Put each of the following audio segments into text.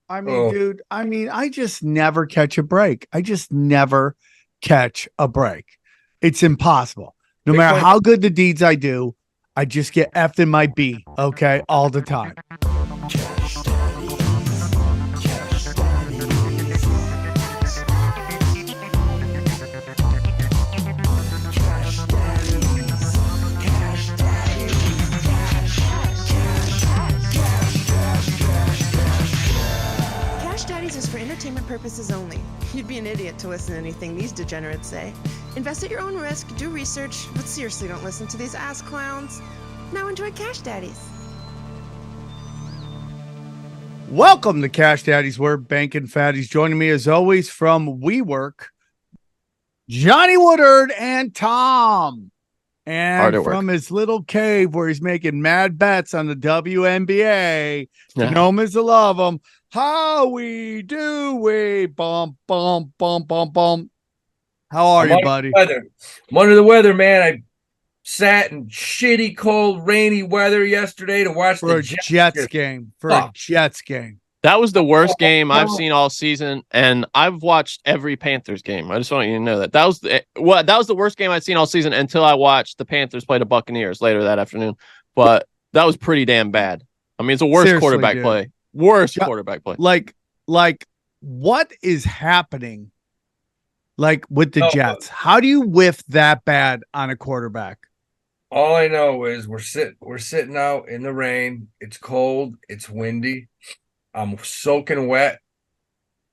I mean, dude, I just never catch a break. I just never catch a break. It's impossible. No Big matter play. how good the deeds I do, I just get effed in my B, okay, all the time. Is for entertainment purposes only. You'd be an idiot to listen to anything these degenerates say. Invest at your own risk, do research, but seriously don't listen to these ass clowns. Now enjoy Cash Daddies. Welcome to Cash Daddies, we're banking fatties. Joining me as always from WeWork, Johnny Woodard and Tom. And from his little cave where he's making mad bets on the WNBA, to know him as to love him, Howie, Dewey, bum, bum, bum, bum, bum. How are you, buddy? I'm under the weather, man. I sat in shitty, cold, rainy weather yesterday to watch the Jets game. A Jets game. That was the worst game I've seen all season, and I've watched every Panthers game. I just want you to know that. That was the worst game I'd seen all season until I watched the Panthers play the Buccaneers later that afternoon. But that was pretty damn bad. I mean, it's the worst quarterback play. Worst quarterback play. Like, what is happening? Like with the Jets, how do you whiff that bad on a quarterback? All I know is we're sitting out in the rain. It's cold. It's windy. I'm soaking wet.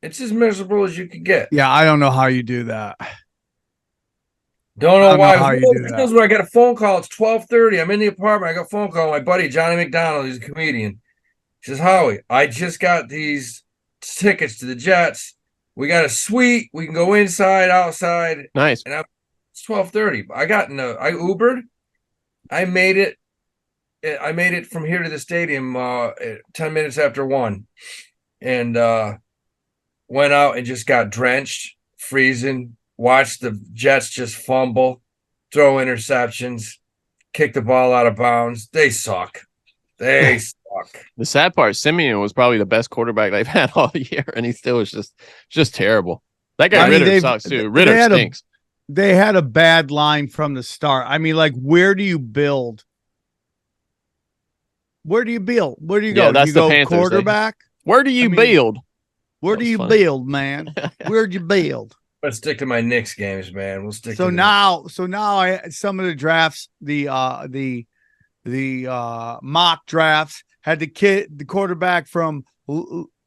It's as miserable as you can get. Yeah, I don't know how you do that. Don't know why. How you do that. This is where I get a phone call. It's 12:30. I'm in the apartment. I got a phone call. My buddy Johnny McDonald, he's a comedian. He says, Howie, I just got these tickets to the Jets. We got a suite. We can go inside, outside. Nice. And it's 12:30. I Ubered. I made it from here to the stadium 10 minutes after 1. And went out and just got drenched, freezing, watched the Jets just fumble, throw interceptions, kick the ball out of bounds. They suck. They suck. The sad part, Simeon was probably the best quarterback they've had all year, and he still was just terrible. That guy Ritter sucks too. Ritter stinks. They had a bad line from the start. I mean, like, where do you build? Where do you build? Where do you go? That's do you the go Panthers, quarterback? Where do you build? Where do you build, man? Where'd you build? Let's stick to my Knicks games, man. We'll stick. So now, some of the drafts, the mock drafts had the quarterback from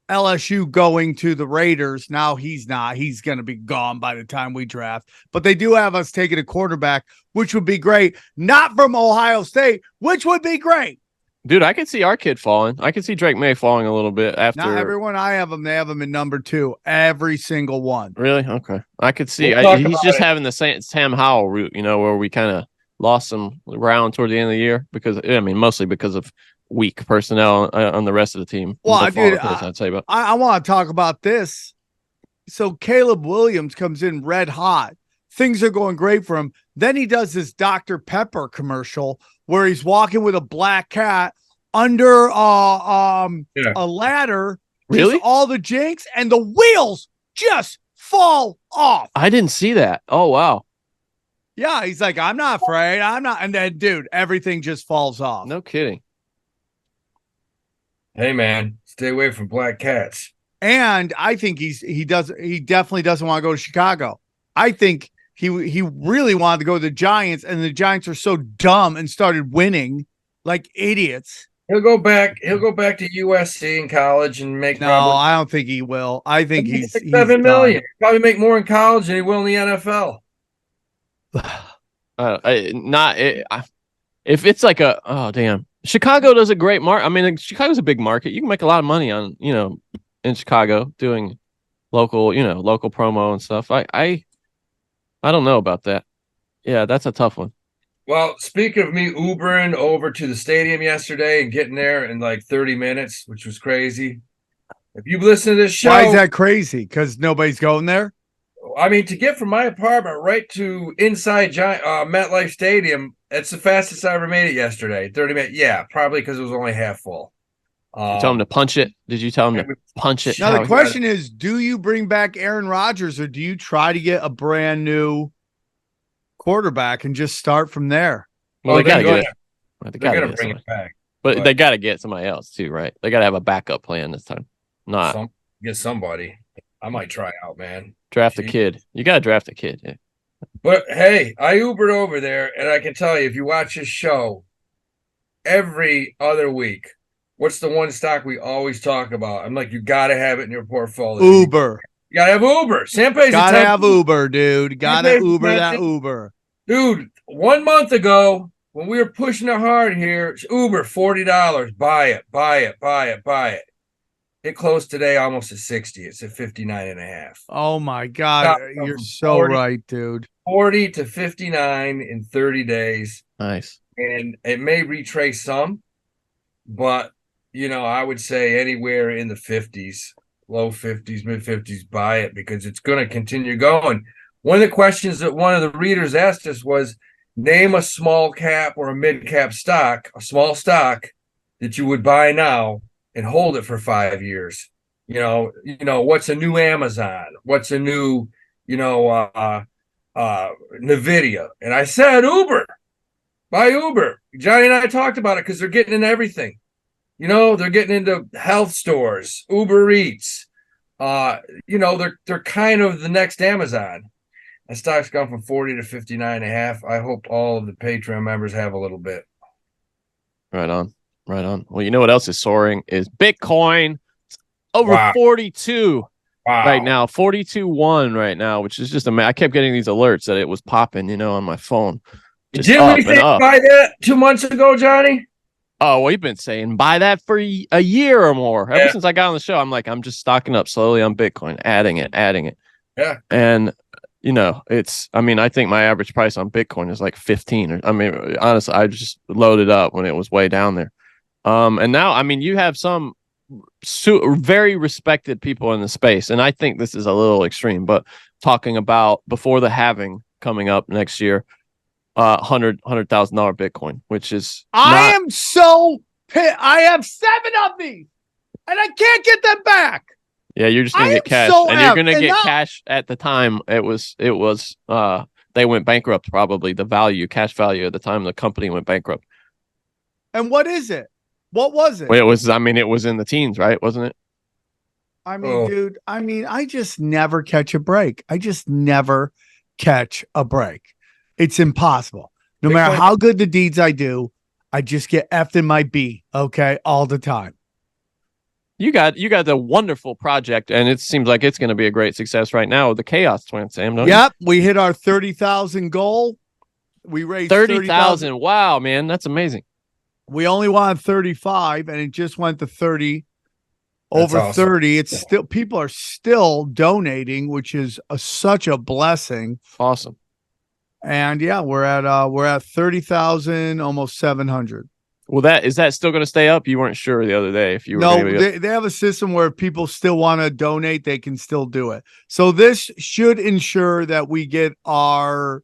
LSU going to the Raiders. Now he's not. He's going to be gone by the time we draft. But they do have us taking a quarterback, which would be great. Not from Ohio State, which would be great. Dude, I could see our kid falling. I could see Drake May falling a little bit after. Not everyone I have them. They have him in number 2. Every single one. Really? Okay. I could see. He's just having the Sam Howell route, where we kind of lost some round toward the end of the year mostly because of weak personnel on the rest of the team. Well, dude, I want to talk about this. So Caleb Williams comes in red hot. Things are going great for him. Then he does this Dr. Pepper commercial where he's walking with a black cat under a ladder. Really? All the jinx and the wheels just fall off. I didn't see that. Oh, wow. Yeah, he's like, I'm not afraid. I'm not. And then, dude, everything just falls off. No kidding. Hey, man, stay away from black cats. And I think he definitely doesn't want to go to Chicago. I think he really wanted to go to the Giants, and the Giants are so dumb and started winning like idiots. He'll go back to USC in college and make. No, I don't think he will. I think he's $7 million. He'll probably make more in college than he will in the NFL. If it's like Chicago does a great market. I mean, Chicago's a big market. You can make a lot of money on, in Chicago doing local promo and stuff. I don't know about that. Yeah, that's a tough one. Well, speaking of me Ubering over to the stadium yesterday and getting there in like 30 minutes, which was crazy. If you listen to this show, why is that crazy? Because nobody's going there. I mean, to get from my apartment right to inside MetLife Stadium, it's the fastest I ever made it yesterday. 30 minutes. Yeah, probably because it was only half full. You tell him to punch it? Did you tell him to punch it? Now the question is, do you bring back Aaron Rodgers or do you try to get a brand new quarterback and just start from there? Well, they got to get it. They're going to bring it back. But they got to get somebody else too, right? They got to have a backup plan this time. Get somebody. I might try out, man. Draft a kid. You got to draft a kid. Yeah. But hey, I Ubered over there, and I can tell you, if you watch this show every other week, what's the one stock we always talk about? I'm like, you got to have it in your portfolio. Uber. You got to have Uber. Sam pays got to have Uber, dude. Got to Uber that Uber. Dude, 1 month ago, when we were pushing it hard here, Uber, $40. Buy it, buy it, buy it, buy it. It closed today almost at 60. It's at 59.5. Oh my God. You're so right, dude. 40 to 59 in 30 days. Nice. And it may retrace some, but I would say anywhere in the 50s, low 50s, mid 50s, buy it because it's going to continue going. One of the questions that one of the readers asked us was, name a small cap or a mid cap stock, a small stock that you would buy now and hold it for 5 years. What's a new Amazon? What's a new, Nvidia? And I said Uber. Buy Uber. Johnny and I talked about it because they're getting into everything. They're getting into health stores, Uber Eats. They're kind of the next Amazon. That stock's gone from 40 to 59.5. I hope all of the Patreon members have a little bit. Right on. Right on. Well, you know what else is soaring is Bitcoin. It's over 42 right now, 42.1 right now, which is just amazing. I kept getting these alerts that it was popping, on my phone. Didn't we think buy that 2 months ago, Johnny? Oh, we've been saying buy that for a year or more. Ever since I got on the show, I'm like, I'm just stocking up slowly on Bitcoin, adding it. Yeah. And I think my average price on Bitcoin is like 15. Honestly, I just loaded up when it was way down there. And now, you have some very respected people in the space, and I think this is a little extreme, but talking about before the halving coming up next year, $100,000 Bitcoin, which is I am so pissed. I have 7 of these, and I can't get them back. Yeah, you're just gonna get cash, and you're gonna get cash at the time. It was. They went bankrupt. Probably the cash value at the time the company went bankrupt. And what is it? What was it? Well, it was. It was in the teens, right? Wasn't it? Dude. I just never catch a break. It's impossible. No matter how good the deeds I do, I just get effed in my B. Okay, all the time. You got the wonderful project, and it seems like it's going to be a great success right now with the Chaos Twin, Sam. Don't you? We hit our 30,000 goal. We raised 30,000. Wow, man, that's amazing. We only wanted 35, and it just went to 30. Over awesome. 30. It's still people are still donating, which is such a blessing. Awesome. And we're at 30,000, almost 700. Well, is that still going to stay up? You weren't sure the other day if you were. No, they have a system where if people still want to donate, they can still do it. So this should ensure that we get our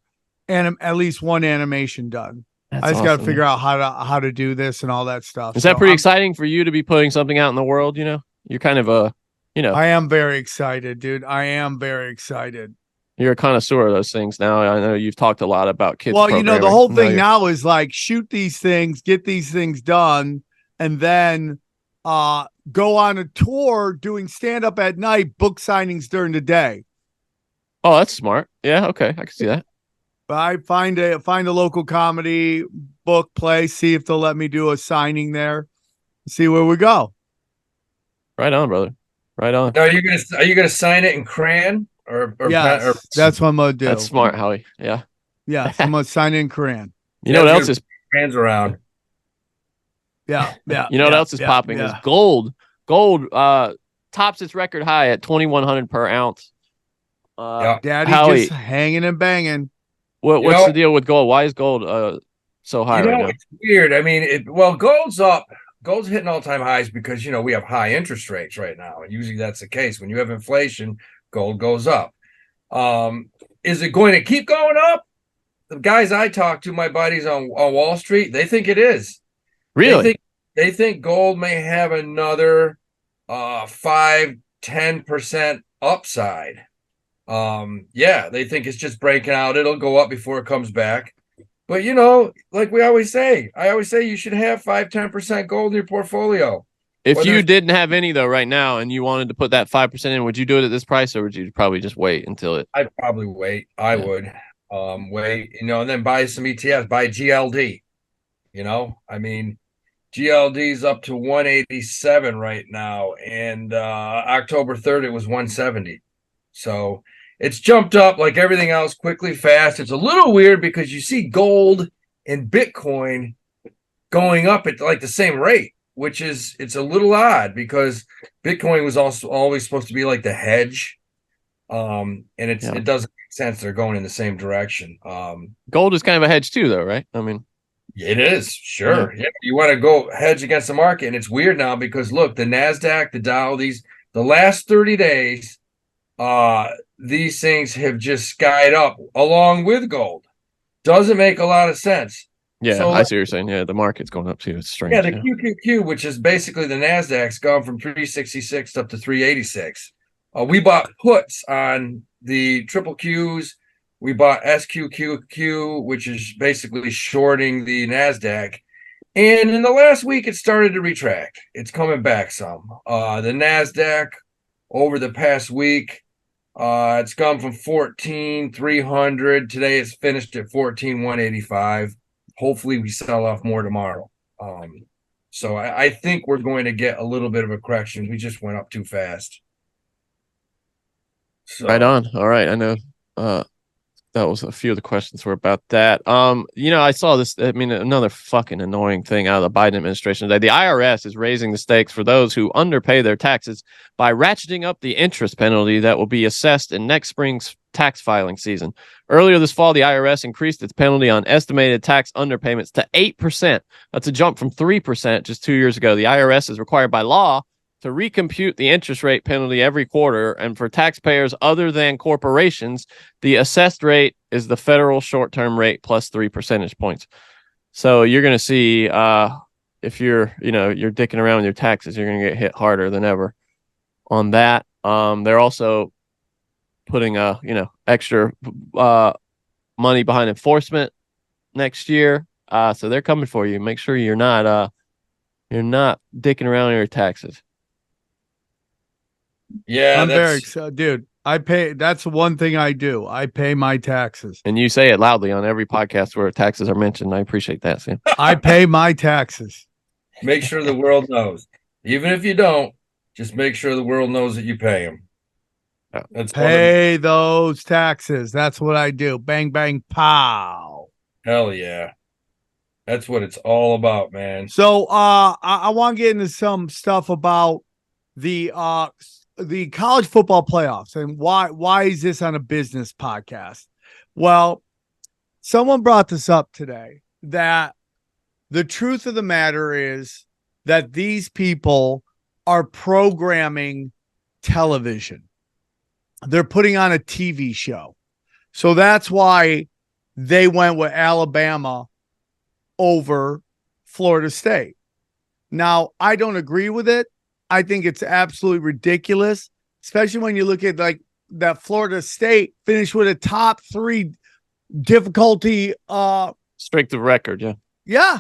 at least one animation done. I just got to figure out how to do this and all that stuff. Is that pretty exciting for you to be putting something out in the world? You're kind of I am very excited, dude. I am very excited. You're a connoisseur of those things now. I know you've talked a lot about kids. Well, the whole thing now is like shoot these things, get these things done, and then go on a tour doing stand-up at night, book signings during the day. Oh, that's smart. Yeah, okay. I can see that. But I find a local comedy book place, see if they'll let me do a signing there, see where we go. Right on, brother. Right on. Now, are you gonna sign it in crayon or that's what I'm gonna do. That's smart, Howie. Yeah. Yeah, I'm gonna sign in crayon. You know what else is crayons around? Yeah. You know what else is popping is gold. Gold tops its record high at 2,100 per ounce. Daddy Howie, just hanging and banging. What's the deal with gold? Why is gold so high right now? It's weird. Gold's up. Gold's hitting all-time highs because, we have high interest rates right now. And usually that's the case. When you have inflation, gold goes up. Is it going to keep going up? The guys I talk to, my buddies on Wall Street, they think it is. Really? They think gold may have another 5-10% upside. They think it's just breaking out. It'll go up before it comes back. But like I always say you should have 5-10% gold in your portfolio. If you didn't have any though right now and you wanted to put that 5% in, would you do it at this price, or would you probably just wait until it? I'd probably wait. I would wait, and then buy some ETFs, buy GLD. I mean, GLD's up to 187 right now, and October 3rd it was 170. So it's jumped up like everything else quickly, fast. It's a little weird because you see gold and Bitcoin going up at like the same rate, which it's a little odd because Bitcoin was also always supposed to be like the hedge. And it doesn't make sense. They're going in the same direction. Gold is kind of a hedge too, though, right? I mean, it is, sure. Yeah. You want to go hedge against the market, and it's weird now because look, the NASDAQ, the Dow, the last 30 days, these things have just skied up along with gold. Doesn't make a lot of sense. Yeah, so, I see what you're saying. Yeah, the market's going up too. It's strange. Yeah, the QQQ, which is basically the NASDAQ's gone from 366 up to 386. We bought puts on the triple Qs. We bought SQQQ, which is basically shorting the NASDAQ. And in the last week, it started to retract. It's coming back some. The NASDAQ over the past week, it's gone from 14,300. Today it's finished at 14,185. Hopefully we sell off more tomorrow. So I think we're going to get a little bit of a correction. We just went up too fast. So. Right on. All right. I know that was a few of the questions were about that. I saw this. I mean, another fucking annoying thing out of the Biden administration today. The IRS is raising the stakes for those who underpay their taxes by ratcheting up the interest penalty that will be assessed in next spring's tax filing season. Earlier this fall, the IRS increased its penalty on estimated tax underpayments to 8%. That's a jump from 3% just 2 years ago. The IRS is required by law to recompute the interest rate penalty every quarter, and for taxpayers other than corporations, the assessed rate is the federal short-term rate plus 3 percentage points. So you're going to see if you're dicking around with your taxes, you're going to get hit harder than ever on that. They're also putting extra money behind enforcement next year. So they're coming for you. Make sure you're not dicking around with your taxes. Yeah, I'm very excited, dude. I pay. That's one thing I do. I pay my taxes, and you say it loudly on every podcast where taxes are mentioned. I appreciate that, Sam. I pay my taxes. Make sure the world knows. Even if you don't, just make sure the world knows that you pay them. Pay those taxes. That's what I do. Bang, bang, pow. Hell yeah. That's what it's all about, man. So I want to get into some stuff about the college football playoffs and why is this on a business podcast? Well, someone brought this up today that the truth of the matter is that these people are programming television. They're putting on a TV show. So that's why they went with Alabama over Florida State. Now, I don't agree with it. I think it's absolutely ridiculous, especially when you look at like that Florida State finished with a top 3 difficulty strength of record. Yeah. Yeah.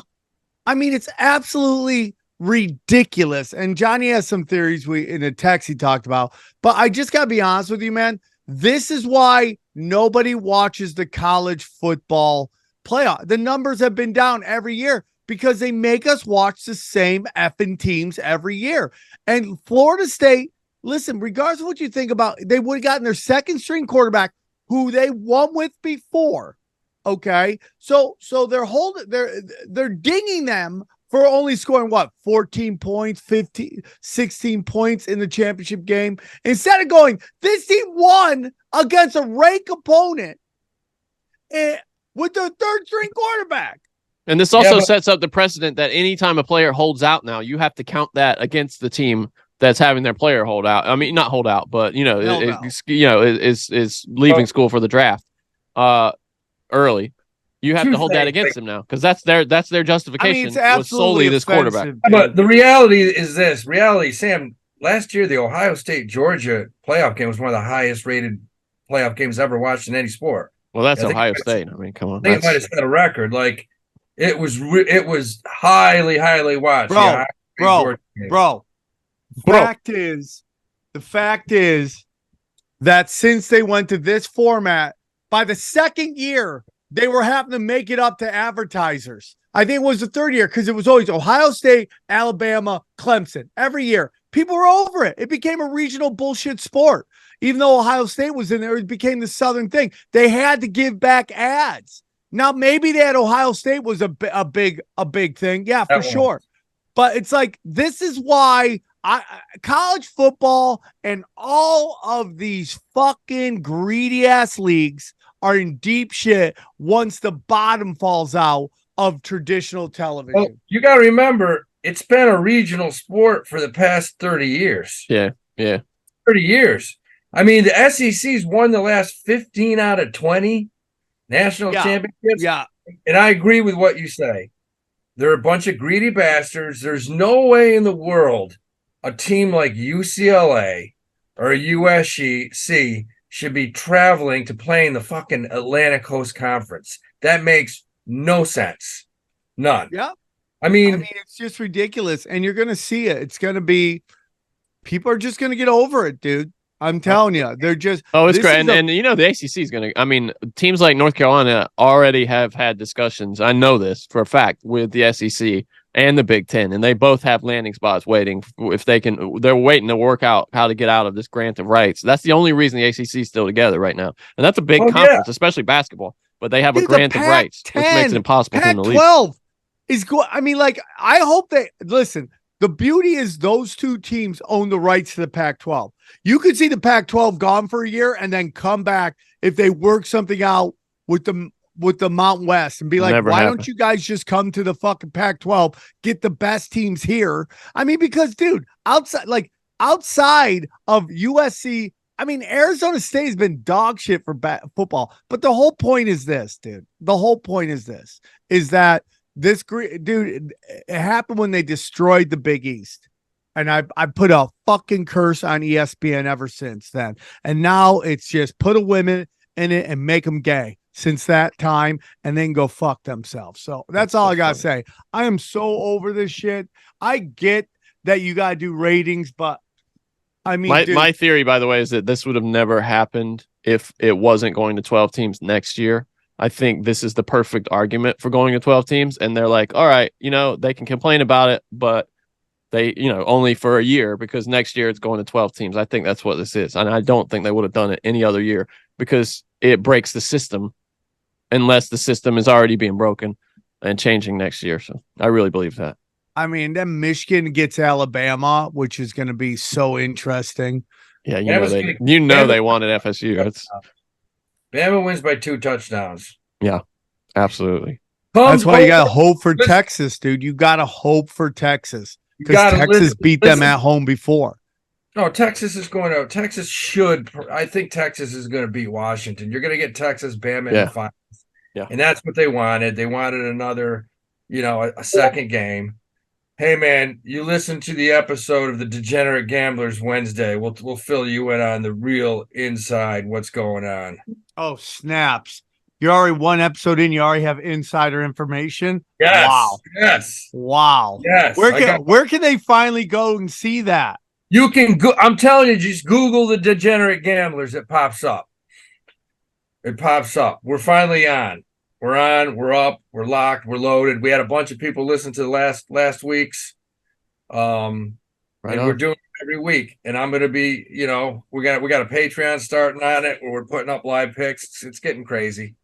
I mean, it's absolutely ridiculous. And Johnny has some theories in a text he talked about, but I just gotta be honest with you, man. This is why nobody watches the college football playoff. The numbers have been down every year because they make us watch the same effing teams every year. And Florida State, listen, regardless of what you think about, they would have gotten their second string quarterback who they won with before. Okay. So they're dinging them for only scoring 14 points, 16 points in the championship game. Instead of going, this team won against a ranked opponent with their third string quarterback. And this also sets up the precedent that anytime a player holds out now, you have to count that against the team that's having their player hold out. I mean, not hold out, but is leaving school for the draft early. You have to hold that against them now because that's their justification. It's absolutely was solely this quarterback. dude. But the reality is this. Sam, last year the Ohio State-Georgia playoff game was one of the highest rated playoff games ever watched in any sport. Well, that's Ohio State. I mean, come on. I think it might have set a record. Like it was highly, highly watched. Bro. The fact is that since they went to this format, by the second year, they were having to make it up to advertisers. I think it was the third year because it was always Ohio State, Alabama, Clemson every year. People were over it. It became a regional bullshit sport. Even though Ohio State was in there, it became the Southern thing. They had to give back ads. Now, maybe that Ohio State was a big thing. Yeah, for sure. But it's like, this is why college football and all of these fucking greedy ass leagues are in deep shit once the bottom falls out of traditional television. Well, you got to remember, it's been a regional sport for the past 30 years. Yeah. 30 years. I mean, the SEC's won the last 15 out of 20 national championships. Yeah. And I agree with what you say. They're a bunch of greedy bastards. There's no way in the world a team like UCLA or USC should be traveling to play in the fucking Atlantic Coast Conference. That makes no sense. None. Yeah. I mean, it's just ridiculous. And you're going to see it. It's going to be, people are just going to get over it, dude. I'm telling you, they're just. Oh, it's great. And the ACC is going to, teams like North Carolina already have had discussions. I know this for a fact with the SEC and the Big Ten, and they both have landing spots waiting if they can. They're waiting to work out how to get out of this grant of rights. That's the only reason the ACC is still together right now. And that's a big conference, especially basketball, but they have a grant of rights, which makes it impossible to leave. Pac-12 is good. I hope they listen. The beauty is those two teams own the rights to the Pac-12. You could see the Pac-12 gone for a year and then come back if they work something out with the Mountain West and be like, why don't you guys just come to the fucking Pac-12, get the best teams here? Because, dude, outside of USC, Arizona State has been dog shit for football. But the whole point is this, dude. The whole point is this, is that dude, it happened when they destroyed the Big East. And I put a fucking curse on ESPN ever since then. And now it's just put a women in it and make them gay since that time and then go fuck themselves. So that's all I got to say. I am so over this shit. I get that you got to do ratings, but my theory, by the way, is that this would have never happened if it wasn't going to 12 teams next year. I think this is the perfect argument for going to 12 teams. And they're like, all right, they can complain about it, but they, only for a year because next year it's going to 12 teams. I think that's what this is. And I don't think they would have done it any other year because it breaks the system unless the system is already being broken and changing next year. So I really believe that. Then Michigan gets Alabama, which is going to be so interesting. Yeah, they wanted FSU. Bama wins by 2 touchdowns. Yeah, absolutely. That's why you got to hope for Texas, dude. You got to hope for Texas because Texas beat them at home before. No, Texas is going to. Texas should. I think Texas is going to beat Washington. You're going to get Texas, Bama in the finals. Yeah, and that's what they wanted. They wanted another, a second game. Hey man, you listen to the episode of the Degenerate Gamblers Wednesday. We'll fill you in on the real inside what's going on. Oh, snaps. You're already one episode in, you already have insider information. Yes. Wow. Yes. Wow. Yes. Where can they finally go and see that? You can go. I'm telling you, just Google the Degenerate Gamblers. It pops up. We're finally on. We're on, we're up, we're locked, we're loaded. We had a bunch of people listen to last week's. And we're doing it every week. And I'm gonna be, we got a Patreon starting on it where we're putting up live picks. It's getting crazy.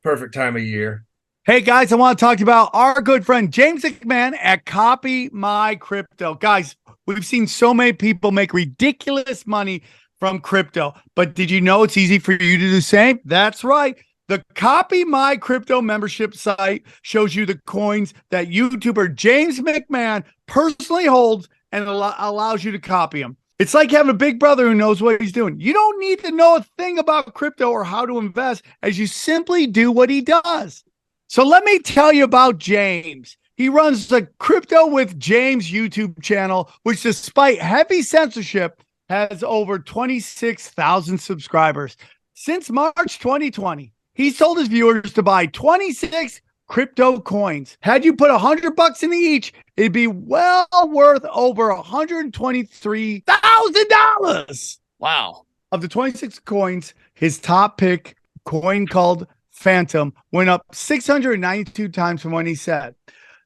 Perfect time of year. Hey guys, I want to talk to you about our good friend James McMahon at Copy My Crypto. Guys, we've seen so many people make ridiculous money from crypto, but did you know it's easy for you to do the same? That's right. The Copy My Crypto membership site shows you the coins that YouTuber James McMahon personally holds and allows you to copy them. It's like having a big brother who knows what he's doing. You don't need to know a thing about crypto or how to invest, as you simply do what he does. So let me tell you about James. He runs the Crypto with James YouTube channel, which despite heavy censorship has over 26,000 subscribers. Since March 2020, he's told his viewers to buy 26 crypto coins. Had you put $100 into each, it'd be well worth over $123,000. Wow. Of the 26 coins, his top pick coin called Phantom went up 692 times from when he said.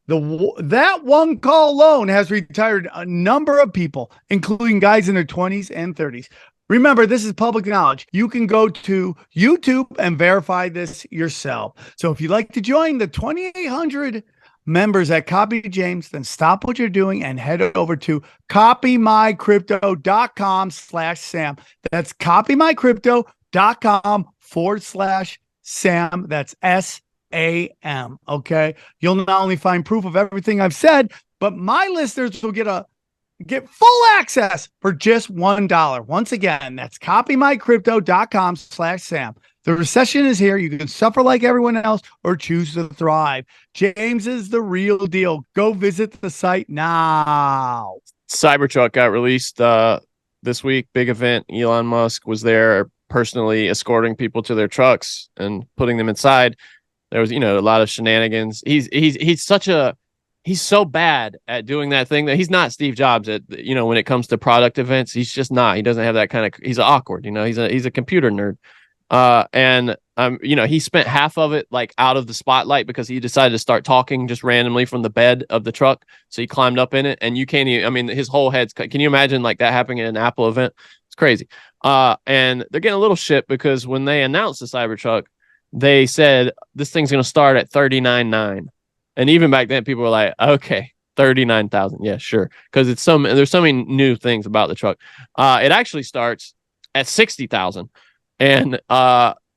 That one call alone has retired a number of people, including guys in their 20s and 30s. Remember, this is public knowledge. You can go to YouTube and verify this yourself. So if you'd like to join the 2,800 members at Copy James, then stop what you're doing and head over to copymycrypto.com/Sam. That's copymycrypto.com/Sam. That's SAM. Okay. You'll not only find proof of everything I've said, but my listeners will get full access for just $1. Once again, that's copymycrypto.com/Sam. The recession is here. You can suffer like everyone else or choose to thrive. James is the real deal. Go visit the site now. CyberTruck got released this week. Big event. Elon Musk was there personally escorting people to their trucks and putting them inside. There was, a lot of shenanigans. He's so bad at doing that thing that he's not Steve Jobs at, when it comes to product events. He's just not. He doesn't have that kind of, he's awkward, he's a computer nerd. He spent half of it like out of the spotlight because he decided to start talking just randomly from the bed of the truck. So he climbed up in it, and you can't even, his whole head's, can you imagine like that happening at an Apple event? It's crazy. And they're getting a little shit because when they announced the Cybertruck, they said this thing's going to start at $39,900. And even back then, people were like, okay, 39,000. Yeah, sure. Because there's so many new things about the truck. It actually starts at 60,000. And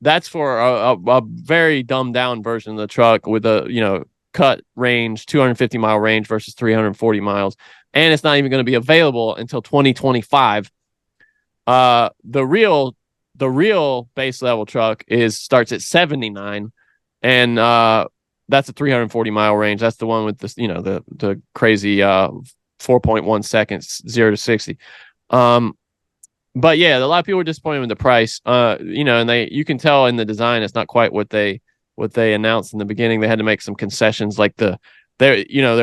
that's for a very dumbed down version of the truck with a, cut range, 250 mile range versus 340 miles. And it's not even going to be available until 2025. The real base level truck starts at 79. And, that's a 340 mile range. That's the one with this, the crazy 4.1 seconds, 0 to 60. But yeah, a lot of people were disappointed with the price. And you can tell in the design it's not quite what they announced in the beginning. They had to make some concessions, like there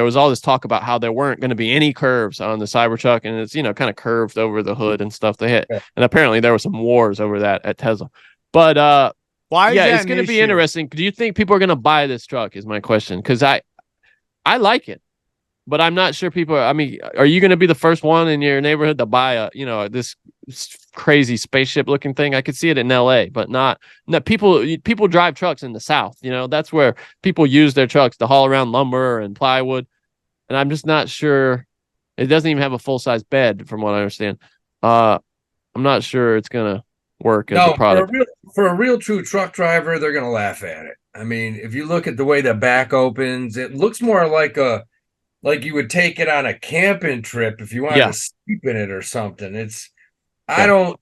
was all this talk about how there weren't going to be any curves on the Cybertruck, and it's kind of curved over the hood and stuff. And apparently there were some wars over that at Tesla. But it's going to be interesting. Do you think people are going to buy this truck is my question? Because I like it, but I'm not sure people are you going to be the first one in your neighborhood to buy this crazy spaceship looking thing? I could see it in LA, but not people drive trucks in the South. That's where people use their trucks to haul around lumber and plywood. And I'm just not sure. It doesn't even have a full size bed from what I understand. I'm not sure it's going to work as a product. For a real true truck driver, they're going to laugh at it. If you look at the way the back opens, it looks more like you would take it on a camping trip if you wanted to sleep in it or something. It's a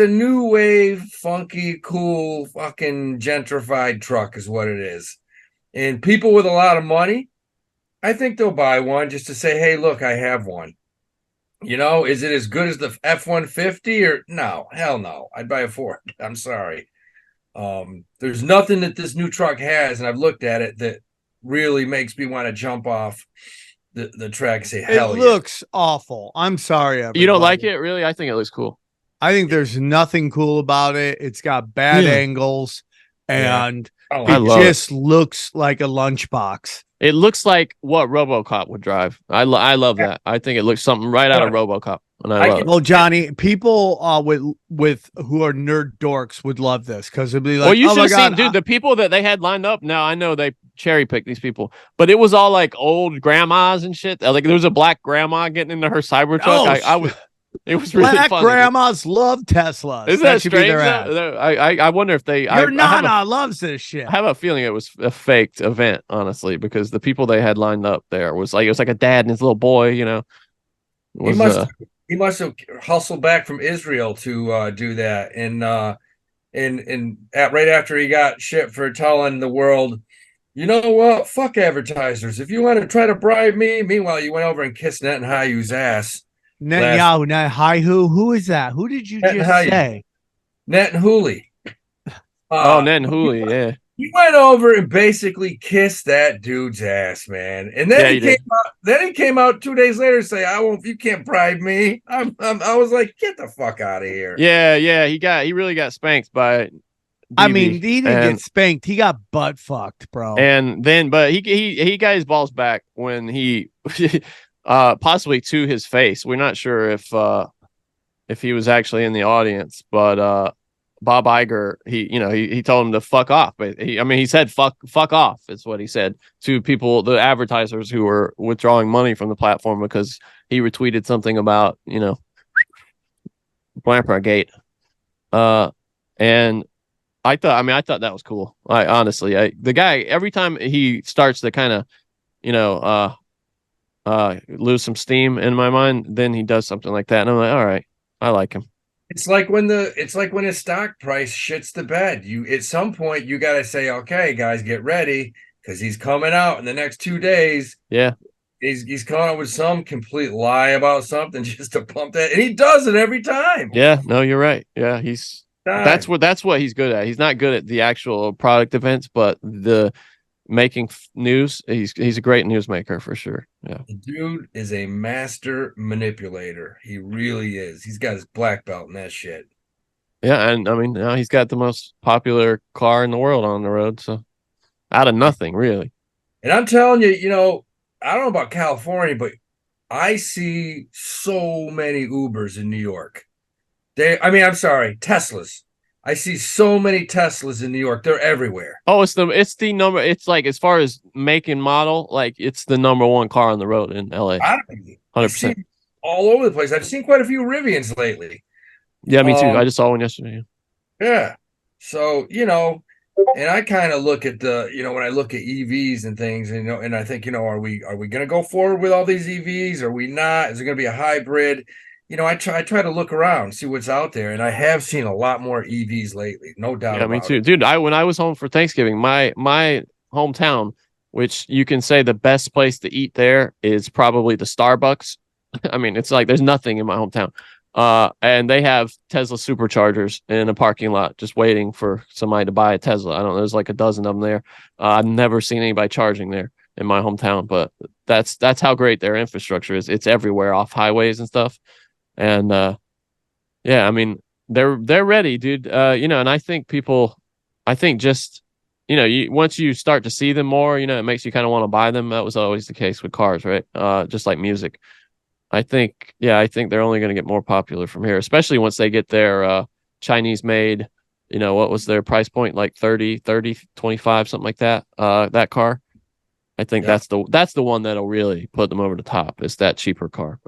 new wave, funky, cool, fucking gentrified truck is what it is. And people with a lot of money, I think they'll buy one just to say, hey, look, I have one. Is it as good as the F-150 or no? Hell no. I'd buy a Ford. I'm sorry. There's nothing that this new truck has, and I've looked at it, that really makes me want to jump off the track and say, hell yeah. It looks awful. I'm sorry, everybody. You don't like it? Really? I think it looks cool. I think there's nothing cool about it. It's got bad angles, and it just looks like a lunchbox. It looks like what RoboCop would drive. I love that. I think it looks something right out of RoboCop. And I love it. Well, Johnny, people with who are nerd dorks would love this because it'd be like, well, you should have seen, dude, the people that they had lined up. Now I know they cherry picked these people, but it was all like old grandmas and shit. Like there was a black grandma getting into her Cybertruck. It was really black funny. Grandmas love Teslas. Isn't that strange? I wonder if they. Your Nana loves this shit. I have a feeling it was a faked event, honestly, because the people they had lined up there was like a dad and his little boy. he must have hustled back from Israel to do that, and right after he got shit for telling the world, you know what, fuck advertisers. If you want to try to bribe me, meanwhile you went over and kissed Netanyahu's ass. Netanyahu, who is that? Who did you just say? Netanyahu. Netanyahu, yeah. He went over and basically kissed that dude's ass, man. And then he came out 2 days later and say, you can't bribe me. I was like, get the fuck out of here. Yeah. He really got spanked by I mean, he didn't get spanked. He got butt fucked, bro. And then, but he got his balls back when he possibly to his face. We're not sure if he was actually in the audience, but Bob Iger, he told him to fuck off. But he said fuck off is what he said to people, the advertisers who were withdrawing money from the platform because he retweeted something about Blamper Gate. And I thought that was cool. Honestly, the guy, every time he starts to kind of lose some steam in my mind, then he does something like that, and I'm like, all right, I like him. It's like when his stock price shits the bed. At some point you got to say, okay, guys, get ready because he's coming out in the next 2 days. Yeah, he's coming out with some complete lie about something just to pump that, and he does it every time. Yeah, no, you're right. Yeah, that's what he's good at. He's not good at the actual product events, but the making news. He's a great newsmaker for sure. Yeah, the dude is a master manipulator. He really is. He's got his black belt in that shit. Yeah, and I mean, now he's got the most popular car in the world on the road, so out of nothing, really. And I'm telling you, I don't know about California, but I see so many Ubers in New York. Teslas. I see so many Teslas in New York. They're everywhere. Oh, it's the number. It's like, as far as make and model, like it's the number one car on the road in LA. 100%. All over the place. I've seen quite a few Rivians lately. Yeah, me too. I just saw one yesterday. Yeah. So, and I kind of look at when I look at EVs and things, and I think, are we going to go forward with all these EVs? Are we not? Is it going to be a hybrid? I try to look around, see what's out there, and I have seen a lot more EVs lately, no doubt. Yeah, me too, dude. When I was home for Thanksgiving, my hometown, which you can say the best place to eat there is probably the Starbucks. I mean, it's like there's nothing in my hometown, and they have Tesla superchargers in a parking lot, just waiting for somebody to buy a Tesla. I don't know, there's like a dozen of them there. I've never seen anybody charging there in my hometown, but that's how great their infrastructure is. It's everywhere, off highways and stuff. And yeah, I mean, they're ready, dude. And I think just, once you start to see them more, it makes you kind of want to buy them. That was always the case with cars, right? Just like music. I think they're only going to get more popular from here, especially once they get their Chinese made, what was their price point? Like 30, 25, something like that. That car. I think that's the one that'll really put them over the top. It's that cheaper car.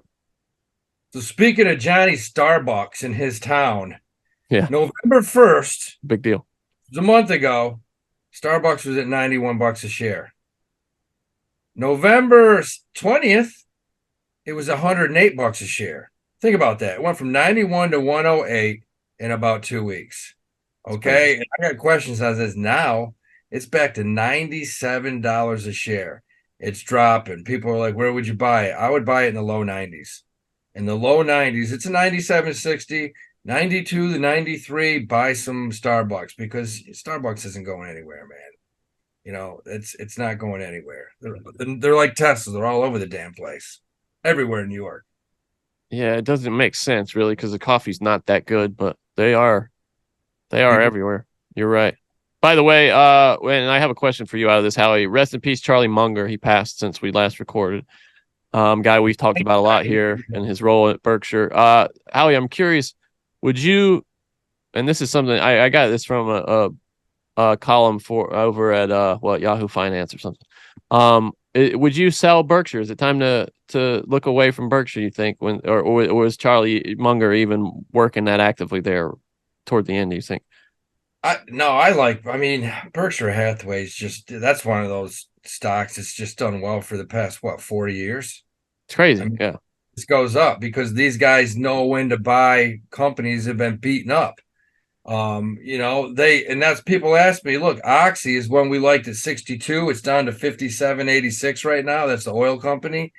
So speaking of Johnny Starbucks in his town, November 1st, big deal. It was a month ago. Starbucks was at $91 a share. November 20th, it was $108 a share. Think about that. It went from 91 to 108 in about 2 weeks. Okay, and I got questions on this now. It's back to $97 a share. It's dropping. People are like, "Where would you buy it?" I would buy it in the low 90s. In the low 90s, it's a 97.60, 92 to 93. Buy some Starbucks because Starbucks isn't going anywhere, man. It's not going anywhere. They're like Tesla. They're all over the damn place, everywhere in New York. Yeah, it doesn't make sense really because the coffee's not that good, but they are everywhere. You're right. By the way, and I have a question for you out of this, Howie. Rest in peace, Charlie Munger. He passed since we last recorded. Guy we've talked about a lot here and his role at Berkshire. Howie, I'm curious, would you, and this is something I got this from a column over at Yahoo Finance or something. Would you sell Berkshire? Is it time to look away from Berkshire, you think, or was Charlie Munger even working that actively there toward the end, do you think? Berkshire Hathaway's that's one of those stocks that's just done well for the past 40 years. It's crazy. Yeah, this goes up because these guys know when to buy companies that have been beaten up. And that's people ask me, look, Oxy is when we liked at 62. It's down to 57.86 right now. That's the oil company.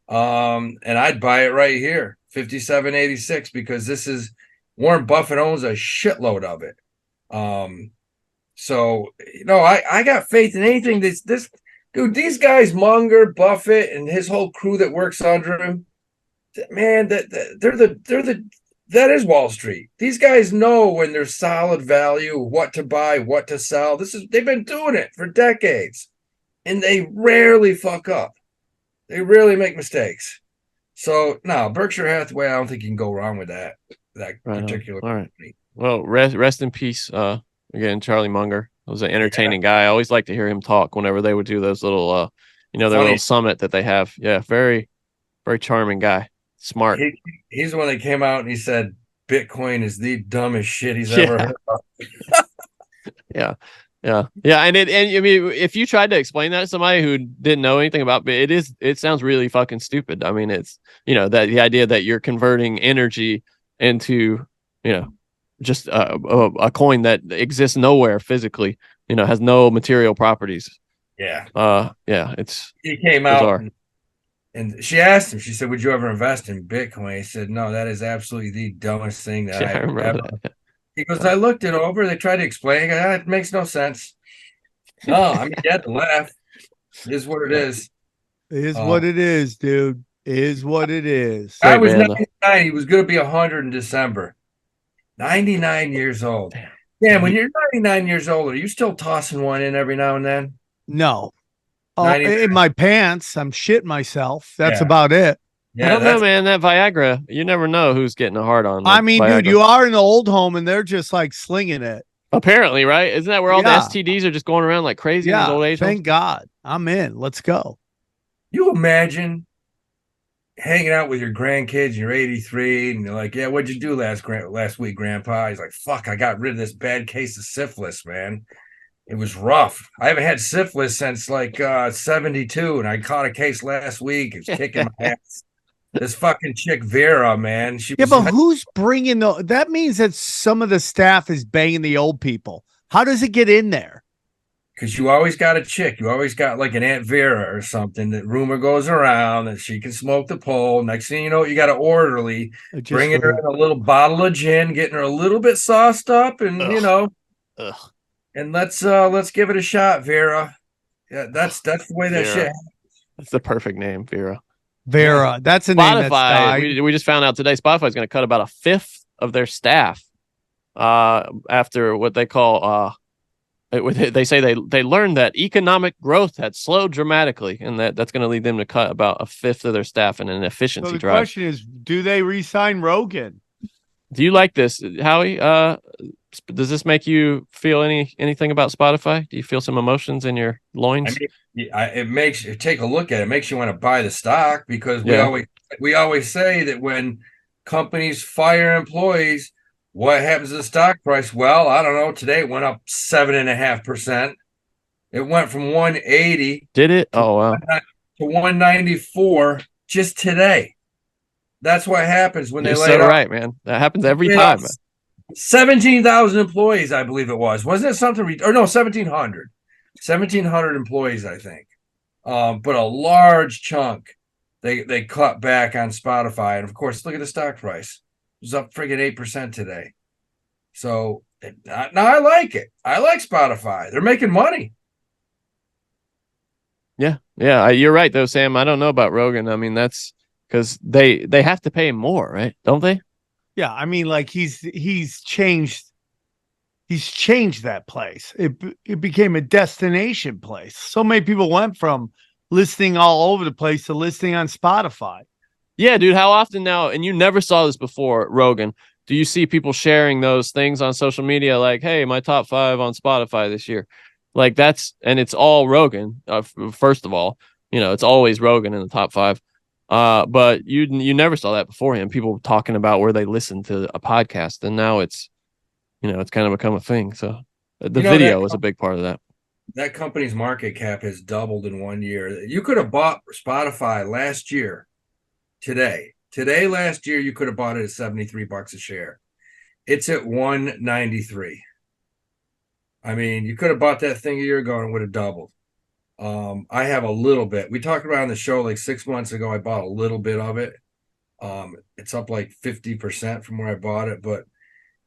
And I'd buy it right here, 57.86, because this is Warren Buffett owns a shitload of it. So I got faith in anything. This dude, these guys, Munger, Buffett, and his whole crew that works under him, man, that is Wall Street. These guys know when there's solid value, what to buy, what to sell. They've been doing it for decades, and they rarely fuck up. They rarely make mistakes. So no, Berkshire Hathaway, I don't think you can go wrong with that particular company. Well, rest in peace. Again, Charlie Munger was an entertaining guy. I always like to hear him talk whenever they would do those little, their little summit that they have. Yeah, very, very charming guy. Smart. He's the one that came out and he said Bitcoin is the dumbest shit he's ever heard of. Yeah. And I mean, if you tried to explain that to somebody who didn't know anything about it sounds really fucking stupid. I mean, it's, that the idea that you're converting energy into, just a coin that exists nowhere physically, has no material properties. Yeah. He came bizarre. Out and she asked him, she said, would you ever invest in Bitcoin? He said, no, that is absolutely the dumbest thing that I ever. That. He goes, I looked it over. They tried to explain it. It makes no sense. No, I mean, you had to laugh. It is what it is. It is what it is, dude. It is what it is. I was 99. He was going to be 100 in December. 99 years old. Damn, when you're 99 years old, are you still tossing one in every now and then? No. Oh, in my pants, I'm shitting myself. That's about it. Yeah, I don't know, man. That Viagra, you never know who's getting a hard on. I mean, Viagra. dude, you are in the old home and they're just like slinging it. Apparently, right? Isn't that where all the STDs are just going around like crazy in these old age thank homes? God. I'm in. Let's go. You imagine hanging out with your grandkids, you're 83, and you're like, yeah, what'd you do last week, Grandpa? He's like, fuck, I got rid of this bad case of syphilis, man. It was rough. I haven't had syphilis since like 72, and I caught a case last week. It's kicking my ass. This fucking chick Vera, man. But who's bringing that means that some of the staff is banging the old people. How does it get in there? Because you always got a chick. You always got like an Aunt Vera or something. That rumor goes around that she can smoke the pole. Next thing you know, you got an orderly bringing her in a little bottle of gin, getting her a little bit sauced up, and and let's give it a shot, Vera. Yeah, that's the way that shit happens. That's the perfect name, Vera. Vera. That's a name that's died. We just found out today Spotify is going to cut about 1/5 of their staff after what they call they say they learned that economic growth had slowed dramatically, and that's going to lead them to cut about 1/5 of their staff in an efficiency so the drive. question is, do they re-sign Rogan? Do you like this, Howie? Does this make you feel anything about Spotify? Do you feel some emotions in your loins? I mean, it makes you take a look at it. It makes you want to buy the stock because we always say that when companies fire employees, what happens to the stock price? Well, I don't know. Today it went up 7.5%. It went from 180. Did it? Oh wow. To 194 just today. That's what happens when You're they lay so off. right, man. That happens every time. 17,000 employees, I believe it was. Wasn't it something? Or no, 1,700. 1,700 employees, I think. But a large chunk they cut back on Spotify. And of course, look at the stock price. It was up friggin' 8% today. So now I like it. I like Spotify. They're making money. Yeah. You're right, though, Sam. I don't know about Rogan. I mean, that's because they have to pay him more, right? Don't they? Yeah, I mean, like he's changed that place. It became a destination place. So many people went from listening all over the place to listening on Spotify. Yeah, dude. How often now? And you never saw this before, Rogan. Do you see people sharing those things on social media? Like, hey, my top 5 on Spotify this year. Like and it's all Rogan. First of all, it's always Rogan in the top 5. But you never saw that beforehand. People talking about where they listen to a podcast, and now it's kind of become a thing. So the video is a big part of that. That company's market cap has doubled in 1 year. You could have bought Spotify last year today Today, last year, you could have bought it at $73 a share. It's at $193. I mean, you could have bought that thing a year ago and it would have doubled. I have a little bit. We talked about on the show like 6 months ago. I bought a little bit of it. It's up like 50% from where I bought it. But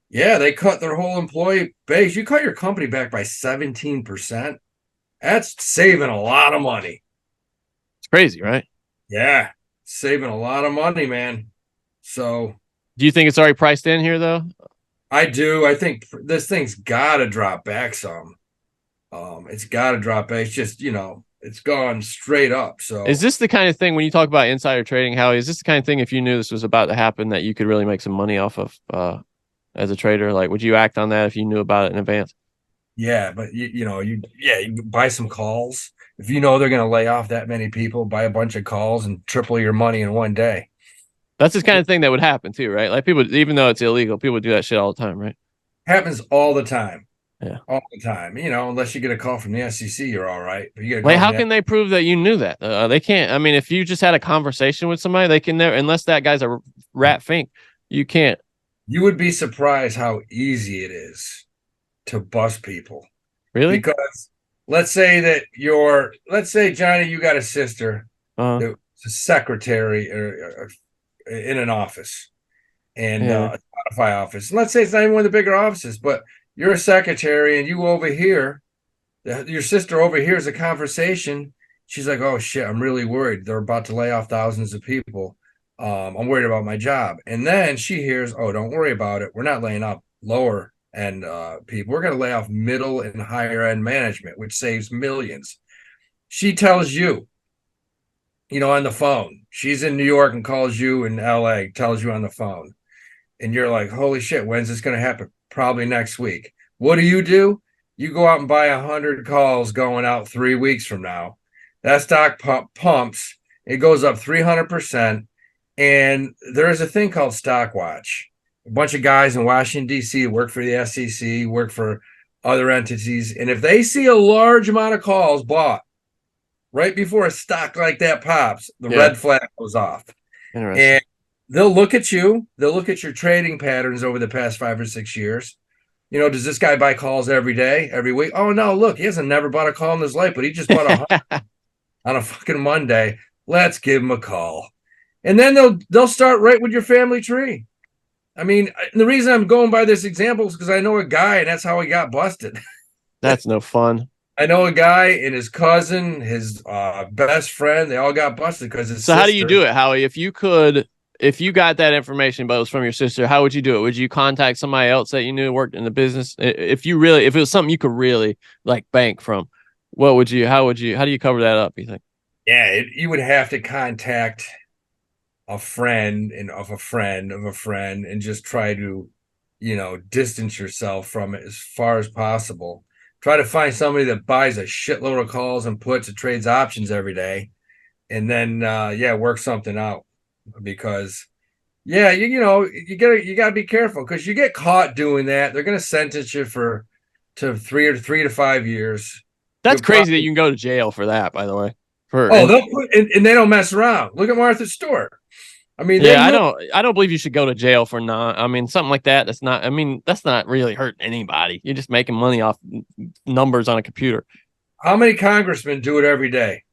yeah, they cut their whole employee base. You cut your company back by 17%. That's saving a lot of money. It's crazy, right? Yeah, saving a lot of money, man. So, do you think it's already priced in here, though? I do. I think this thing's got to drop back some. It's got to drop back. It's just, it's gone straight up. So, is this the kind of thing when you talk about insider trading, Howie? Is this the kind of thing if you knew this was about to happen that you could really make some money off of as a trader? Like, would you act on that if you knew about it in advance? Yeah, but you buy some calls. If you know they're going to lay off that many people, buy a bunch of calls and triple your money in one day. That's the kind of thing that would happen too, right? Like people, even though it's illegal, people do that shit all the time, right? Happens all the time. Yeah, all the time. Unless you get a call from the SEC, you're all right. But you how can they prove that you knew that? They can't. I mean, if you just had a conversation with somebody, they can never, unless that guy's a rat fink, you can't. You would be surprised how easy it is to bust people. Really? Because let's say Johnny, you got a sister that's a secretary or in an office and a Spotify office. And let's say it's not even one of the bigger offices, but you're a secretary and you overhear, your sister overhears a conversation. She's like, oh shit, I'm really worried. They're about to lay off thousands of people. I'm worried about my job. And then she hears, oh, don't worry about it. We're not laying off lower end people. We're going to lay off middle and higher end management, which saves millions. She tells you, on the phone. She's in New York and calls you in LA, tells you on the phone. And you're like, holy shit, when's this going to happen? Probably next week. What do? You go out and buy 100 calls going out 3 weeks from now. That stock pumps. It goes up 300%. And there is a thing called Stock Watch. A bunch of guys in Washington, D.C. work for the SEC, work for other entities. And if they see a large amount of calls bought right before a stock like that pops, the red flag goes off. And they'll look at you. They'll look at your trading patterns over the past 5 or 6 years. Does this guy buy calls every day, every week? Oh, no, look, he hasn't never bought a call in his life, but he just bought 100 on a fucking Monday. Let's give him a call. And then they'll start right with your family tree. I mean, the reason I'm going by this example is because I know a guy, and that's how he got busted. That's no fun. I know a guy and his cousin, his best friend, they all got busted because his sister. How do you do it, Howie? If you got that information, but it was from your sister, how would you do it? Would you contact somebody else that you knew worked in the business? If it was something you could really like bank from, how do you cover that up, you think? Yeah, you would have to contact a friend and of a friend of a friend and just try to, distance yourself from it as far as possible. Try to find somebody that buys a shitload of calls and puts and trades options every day. And then, work something out because, you got to be careful because you get caught doing that. They're going to sentence you to 3 to 5 years. That's crazy that you can go to jail for that, by the way. And they don't mess around. Look at Martha Stewart. I mean, I don't believe you should go to jail for something like that. That's not really hurting anybody. You're just making money off numbers on a computer. How many congressmen do it every day?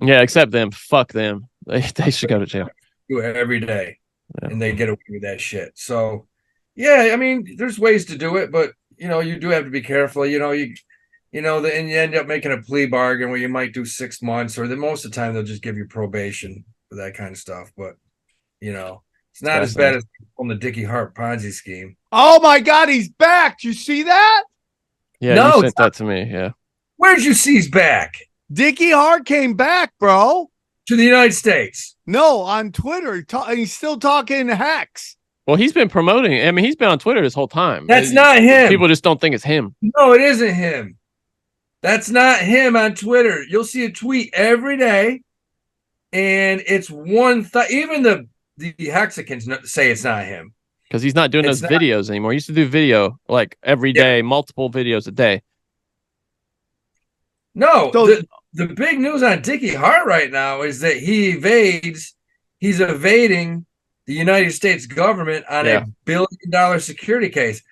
Yeah, except them. Fuck them. They should go to jail. Do it every day, and they get away with that shit. So, yeah, I mean, there's ways to do it, but you do have to be careful. And you end up making a plea bargain where you might do 6 months, or most of the time they'll just give you probation for that kind of stuff. But it's not as bad as on the Dickie Hart Ponzi scheme. Oh my God, he's back! Did you see that? Yeah, no, you sent that to me. Yeah. Where'd you see he's back? Dickie Hart came back, bro. To the United States. No, on Twitter. He's still talking hex. Well, he's been promoting. I mean, he's been on Twitter this whole time. That's not him. People just don't think it's him. No, it isn't him. That's not him on Twitter. You'll see a tweet every day, and it's even the Hexicans say it's not him. Because he's not doing those videos anymore. He used to do video like every day, multiple videos a day. No, the big news on Dickie Hart right now is that he's evading the United States government on a $1 billion security case.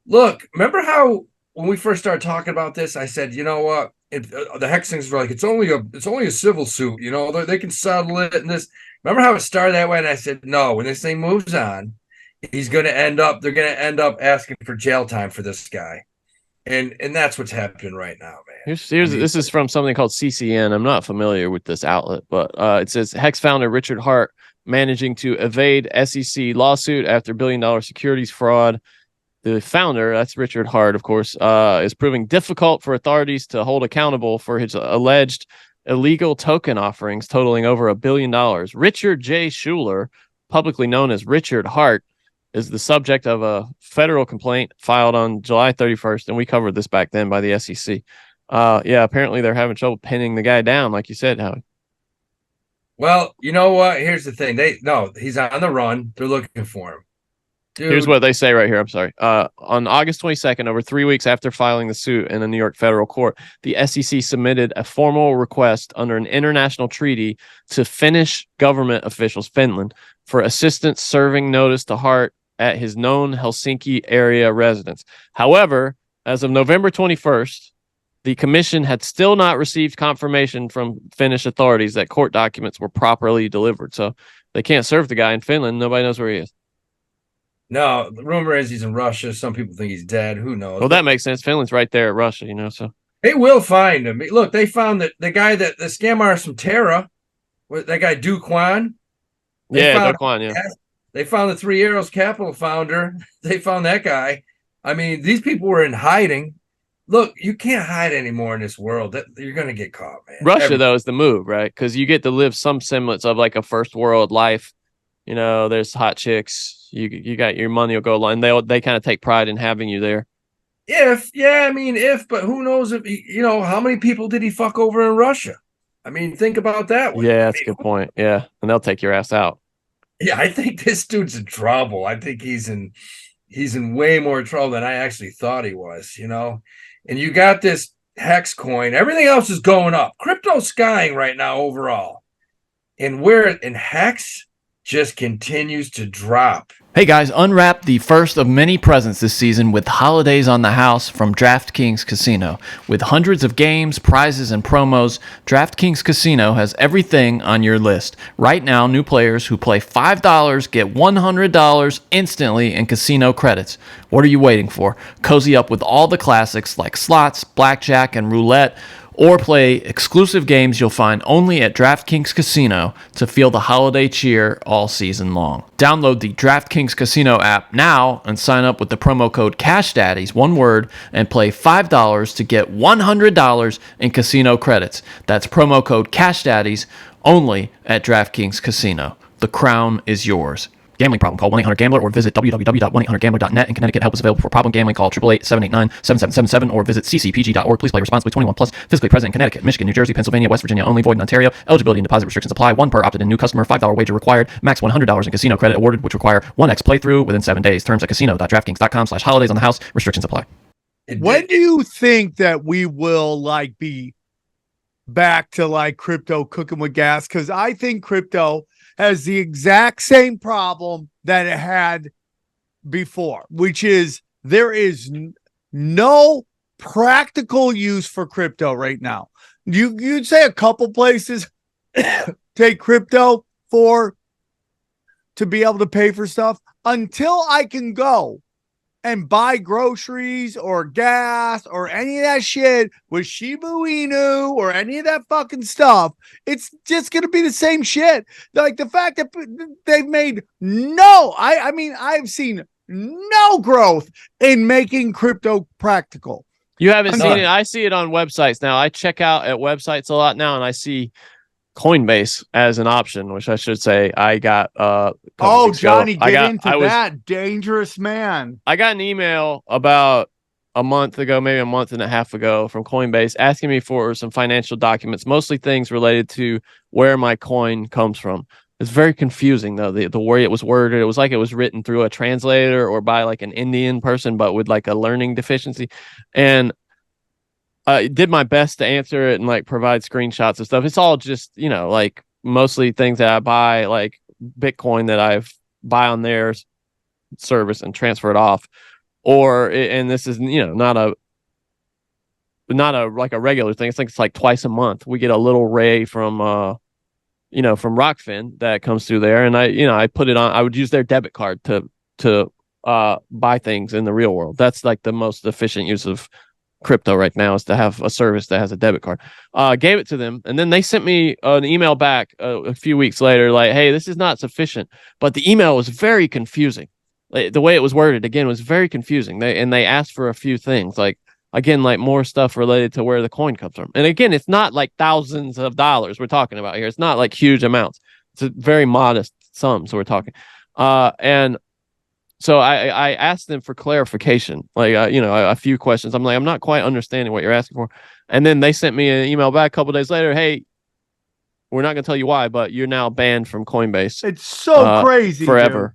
Look, remember how when we first started talking about this, I said, you know what? The hex things were like, it's only a civil suit, you know, they can settle it and this. Remember how it started that way? And I said, no, when this thing moves on, they're going to end up asking for jail time for this guy. And that's what's happening right now, man. This is from something called CCN. I'm not familiar with this outlet, but it says Hex founder Richard Hart managing to evade SEC lawsuit after $1 billion securities fraud. The founder, that's Richard Hart, of course, is proving difficult for authorities to hold accountable for his alleged illegal token offerings totaling over $1 billion. Richard J. Schuler, publicly known as Richard Hart, is the subject of a federal complaint filed on July 31st, and we covered this back then by the SEC. Apparently they're having trouble pinning the guy down, like you said, Howie. Well, you know what? Here's the thing. He's on the run. They're looking for him. Dude. Here's what they say right here. I'm sorry. On August 22nd, over 3 weeks after filing the suit in a New York federal court, the SEC submitted a formal request under an international treaty to Finnish government officials, Finland, for assistance serving notice to Hart at his known Helsinki area residence. However, as of November 21st, the commission had still not received confirmation from Finnish authorities that court documents were properly delivered. So they can't serve the guy in Finland. Nobody knows where he is. No, the rumor is he's in Russia. Some people think he's dead. Who knows? Well, that makes sense. Finland's right there at Russia, you know, so. They will find him. Look, they found the guy the scam artist from Terra, that guy Duquan. Duquan, yeah. They found the Three Arrows Capital founder. They found that guy. I mean, these people were in hiding. Look, you can't hide anymore in this world. You're going to get caught, man. Russia, though, is the move, right? Because you get to live some semblance of like a first world life. You know, there's hot chicks. You got your money will go along. They kind of take pride in having you there. But who knows if how many people did he fuck over in Russia? I mean, think about that one. Yeah, that's a good point. Yeah, and they'll take your ass out. Yeah, I think this dude's in trouble. I think he's in way more trouble than I actually thought he was. You know, and you got this hex coin. Everything else is going up. Crypto's skying right now overall, and hex just continues to drop. Hey guys, unwrap the first of many presents this season with Holidays on the House from DraftKings Casino. With hundreds of games, prizes, and promos, DraftKings Casino has everything on your list. Right now, new players who play $5 get $100 instantly in casino credits. What are you waiting for? Cozy up with all the classics like slots, blackjack, and roulette, or play exclusive games you'll find only at DraftKings Casino to feel the holiday cheer all season long. Download the DraftKings Casino app now and sign up with the promo code CashDaddies, one word, and play $5 to get $100 in casino credits. That's promo code CashDaddies only at DraftKings Casino. The crown is yours. Gambling problem? Call 1-800-GAMBLER or visit www.1800gambler.net. In Connecticut, help is available for problem gambling. Call 888-789-7777 or visit ccpg.org. Please play responsibly. 21 plus. Physically present in Connecticut, Michigan, New Jersey, Pennsylvania, West Virginia. Only void in Ontario. Eligibility and deposit restrictions apply. One per opted-in new customer. $5 wager required. Max $100 in casino credit awarded, which require 1x playthrough within 7 days. Terms at casino.draftkings.com/holidays on the house. Restrictions apply. When do you think that we will be back to crypto cooking with gas? Because I think crypto has the exact same problem that it had before, which is there is no practical use for crypto right now. You'd say a couple places take crypto to be able to pay for stuff. Until I can go and buy groceries or gas or any of that shit with Shiba Inu or any of that fucking stuff, it's just going to be the same shit. Like the fact that they've made I've seen no growth in making crypto practical. You haven't seen it. I see it on websites now. I check out at websites a lot now, and I see Coinbase as an option, which I should say I got Johnny, get into that dangerous man. I got an email about a month ago, maybe a month and a half ago, from Coinbase asking me for some financial documents, mostly things related to where my coin comes from. It's very confusing though, the way it was worded. It was like it was written through a translator or by an Indian person, but with a learning deficiency. And I did my best to answer it and provide screenshots and stuff. It's all just, mostly things that I buy, like Bitcoin that I've buy on their service and transfer it off, and this is not a like a regular thing. It's like twice a month we get a little ray from from Rockfin that comes through there, and I put it on. I would use their debit card to buy things in the real world. That's like the most efficient use of crypto right now, is to have a service that has a debit card. Gave it to them, and then they sent me an email back a few weeks later like, hey, this is not sufficient. But the email was very confusing. The way it was worded again was very confusing. They asked for a few things, like again, like more stuff related to where the coin comes from. And again, it's not like thousands of dollars we're talking about here. It's not like huge amounts. It's a very modest sums we're talking. And so I asked them for clarification, like, a few questions. I'm like, I'm not quite understanding what you're asking for. And then they sent me an email back a couple of days later. Hey, we're not going to tell you why, but you're now banned from Coinbase. It's so crazy. Forever.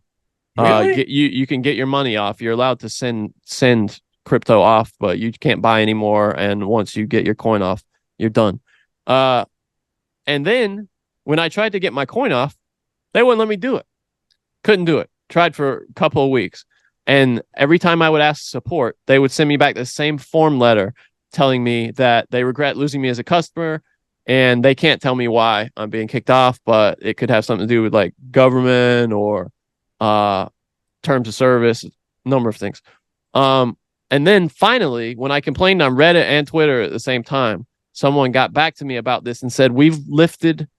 Really? You can get your money off. You're allowed to send crypto off, but you can't buy anymore. And once you get your coin off, you're done. And then when I tried to get my coin off, they wouldn't let me do it. Couldn't do it. Tried for a couple of weeks. And every time I would ask support, they would send me back the same form letter telling me that they regret losing me as a customer and they can't tell me why I'm being kicked off, but it could have something to do with like government or terms of service, a number of things. And then finally, when I complained on Reddit and Twitter at the same time, someone got back to me about this and said, we've lifted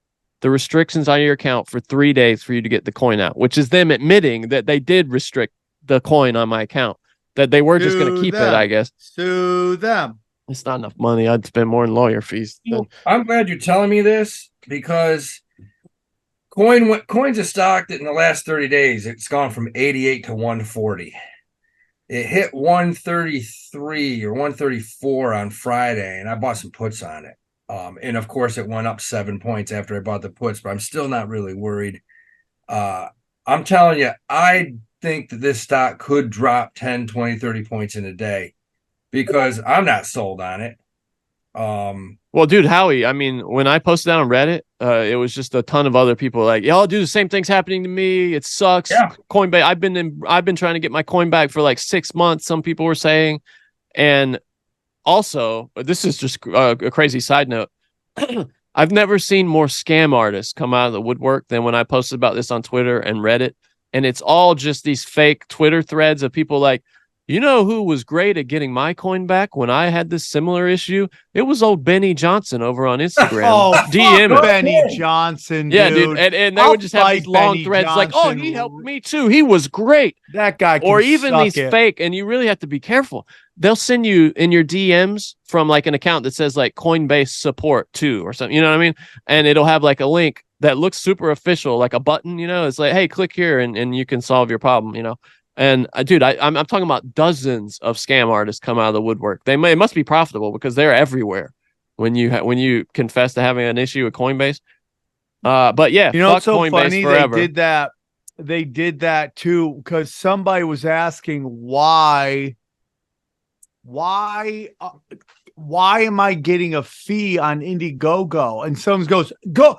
the restrictions on your account for 3 days for you to get the coin out, which is them admitting that they did restrict the coin on my account, that they were just going to keep it, I guess. Sue them. It's not enough money. I'd spend more in lawyer fees. I'm glad you're telling me this, because coins are stock that in the last 30 days, it's gone from 88 to 140. It hit 133 or 134 on Friday, and I bought some puts on it. And of course, it went up 7 points after I bought the puts, but I'm still not really worried. I'm telling you, I think that this stock could drop 10, 20, 30 points in a day, because I'm not sold on it. Well, dude, Howie, I mean, when I posted that on Reddit, it was just a ton of other people like, y'all do the same thing's happening to me. It sucks. Yeah. Coinbase. I've been trying to get my coin back for like 6 months. Some people were saying, and also, this is just a crazy side note. I've never seen more scam artists come out of the woodwork than when I posted about this on Twitter and Reddit. And it's all just these fake Twitter threads of people like, you know who was great at getting my coin back when I had this similar issue? It was old Benny Johnson over on Instagram. Oh, DM fuck Benny Johnson, yeah, dude. And they would just have these long Benny threads like, oh, Johnson. he helped me too. He was great. That guy can Or even suck these it. fake, and you really have to be careful. They'll send you in your DMs from like an account that says like Coinbase support too or something, you know what I mean? And it'll have like a link that looks super official, like a button, it's like, hey, click here and you can solve your problem, And dude, I'm talking about dozens of scam artists come out of the woodwork. It must be profitable because they're everywhere when you confess to having an issue with Coinbase. But yeah, fuck what's so Coinbase funny? forever. They did that too, because somebody was asking why am I getting a fee on Indiegogo? And someone goes, go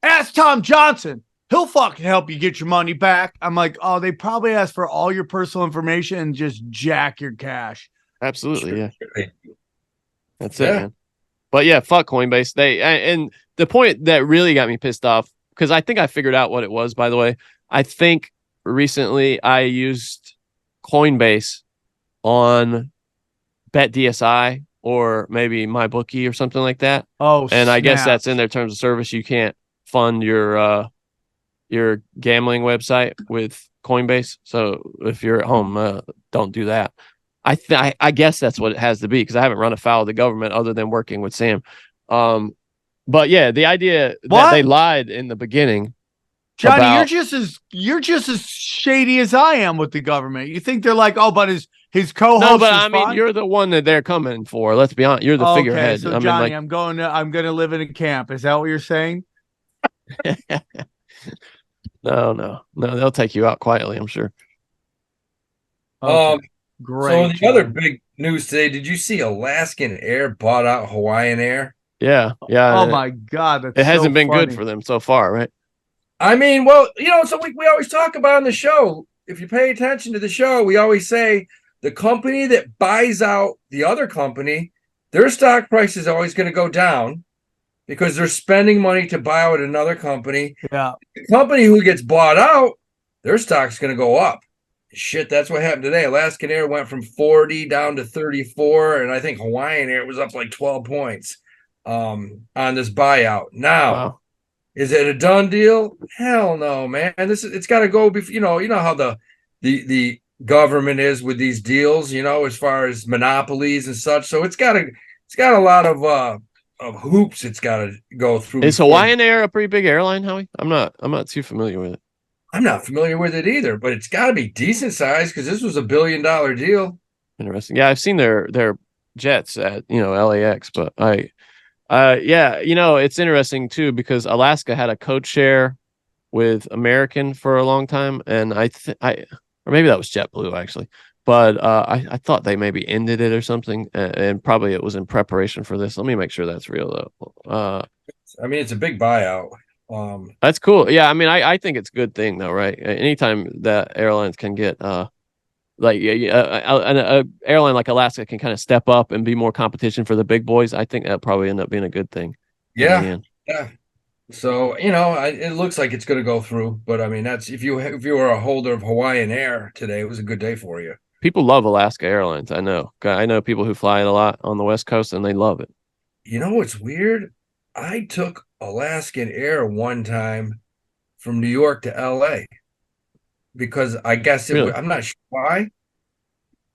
ask Tom Johnson. He'll fucking help you get your money back. I'm like, oh, they probably ask for all your personal information and just jack your cash. Absolutely, yeah. That's Yeah. it, man. But yeah, fuck Coinbase. And the point that really got me pissed off, because I think I figured out what it was, by the way. I think recently I used Coinbase on BetDSI or maybe MyBookie or something like that. Oh, and I guess snap. that's in their terms of service. You can't fund your gambling website with Coinbase. So if you're at home, don't do that. I guess that's what it has to be, because I haven't run afoul of the government other than working with Sam. But yeah, the idea that they lied in the beginning. Johnny, you're just as shady as I am with the government. You think they're like, oh, but his co-host. No, but I mean, fine? you're the one that they're coming for. Let's be honest. You're the figurehead. So Johnny, I'm going to live in a camp. Is that what you're saying? No. They'll take you out quietly, I'm sure. Okay. Great. So the other big news today, did you see Alaskan Air bought out Hawaiian Air? Yeah. Oh my God. It hasn't been good for them so far, right? I mean, well, so we always talk about on the show. If you pay attention to the show, we always say the company that buys out the other company, their stock price is always going to go down because they're spending money to buy out another company. Yeah. The company who gets bought out, their stock's going to go up. Shit, that's what happened today. Alaskan Air went from 40 down to 34, and I think Hawaiian Air was up like 12 points on this buyout. Now, Wow. Is it a done deal? Hell no, man. It's got to go. You know how the government is with these deals. As far as monopolies and such. So it's got a lot of hoops. It's got to go through. Is Hawaiian Air a pretty big airline, Howie? I'm not too familiar with it. I'm not familiar with it either, but it's got to be decent size because this was $1 billion deal. Interesting. Yeah, I've seen their jets at LAX, but it's interesting too because Alaska had a code share with American for a long time, and or maybe that was JetBlue actually, but I thought they maybe ended it or something, and probably it was in preparation for this. Let me make sure that's real though. I mean, it's a big buyout. That's cool. Yeah, I mean, I think it's a good thing though, right? Anytime that airlines can get an airline like Alaska can kind of step up and be more competition for the big boys, I think that probably end up being a good thing. Yeah. So it looks like it's going to go through, but I mean, that's if you were a holder of Hawaiian Air today, it was a good day for you. People love Alaska Airlines. I know people who fly it a lot on the West Coast, and they love it. What's weird? I took Alaskan Air one time from New York to LA because I guess I'm not sure why,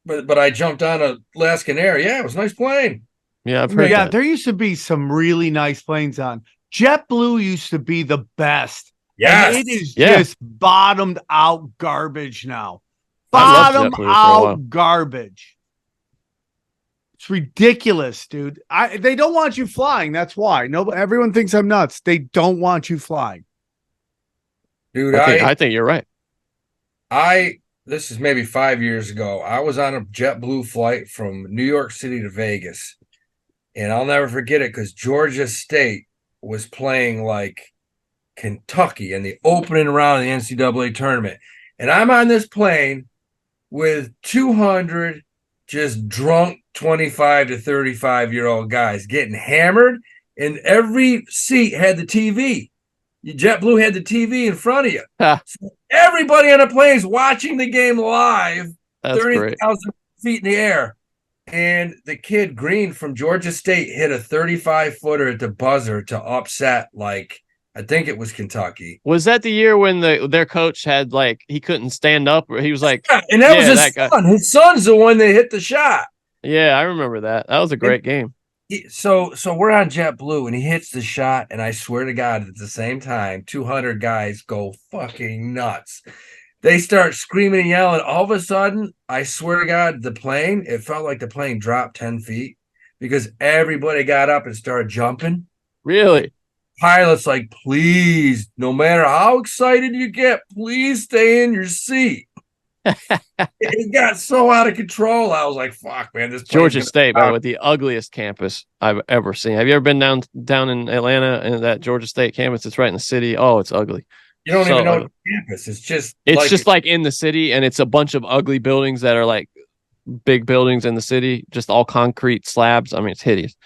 but I jumped on Alaskan Air. Yeah, it was a nice plane. Yeah, I've heard that. There used to be some really nice planes on. JetBlue used to be the best. Yes. And it is just bottomed out garbage now. Bottomed out garbage. It's ridiculous, dude. They don't want you flying. That's why. Everyone thinks I'm nuts. They don't want you flying. Dude, I think you're right. This is maybe 5 years ago. I was on a JetBlue flight from New York City to Vegas. And I'll never forget it because Georgia State was playing like Kentucky in the opening round of the NCAA tournament. And I'm on this plane with 200 just drunk 25 to 35-year-old guys getting hammered, and every seat had the TV. JetBlue had the TV in front of you. So everybody on the plane is watching the game live, 30,000 feet in the air. And the kid Green from Georgia State hit a 35-footer at the buzzer to upset, I think it was Kentucky. Was that the year when their coach had he couldn't stand up? He was like, and that was his son. Guy. His son's the one that hit the shot. Yeah, I remember that. That was a great game. So we're on JetBlue, and he hits the shot, and I swear to God, at the same time, 200 guys go fucking nuts. They start screaming and yelling. All of a sudden, I swear to God, it felt like the plane dropped 10 feet because everybody got up and started jumping. Really? Pilot's like, please, no matter how excited you get, please stay in your seat. It got so out of control. I was like, fuck, man. This Georgia State, by the way, the ugliest campus I've ever seen. Have you ever been down in Atlanta and that Georgia State campus? It's right in the city. Oh, it's ugly. You don't even know the campus. It's just like in the city, and it's a bunch of ugly buildings that are like big buildings in the city, just all concrete slabs. I mean, it's hideous.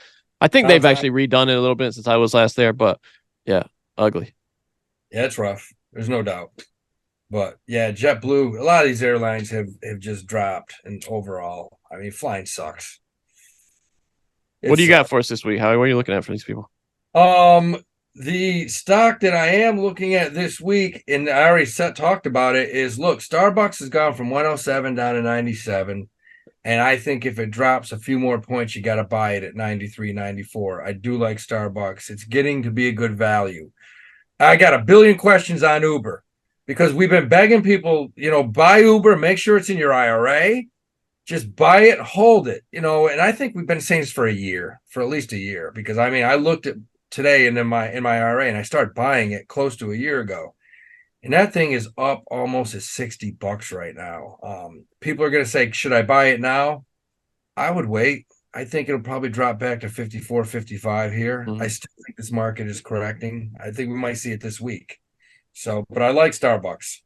I think they've actually redone it a little bit since I was last there, but yeah, ugly. Yeah, it's rough. There's no doubt. But yeah, JetBlue, a lot of these airlines have just dropped, and overall, I mean, flying sucks. What do you got for us this week, Howie? What are you looking at for these people? The stock that I am looking at this week, and I already talked about it, is look, Starbucks has gone from 107 down to 97. And I think if it drops a few more points, you got to buy it at 93, 94. I do like Starbucks. It's getting to be a good value. I got a billion questions on Uber because we've been begging people, buy Uber, make sure it's in your IRA. Just buy it, hold it, and I think we've been saying this for at least a year, because I mean, I looked at today and in my IRA, and I started buying it close to a year ago. And that thing is up almost at $60 right now. People are going to say, should I buy it now? I would wait. I think it'll probably drop back to 54, 55 here. I still think this market is correcting. I think we might see it this week. So, but I like Starbucks.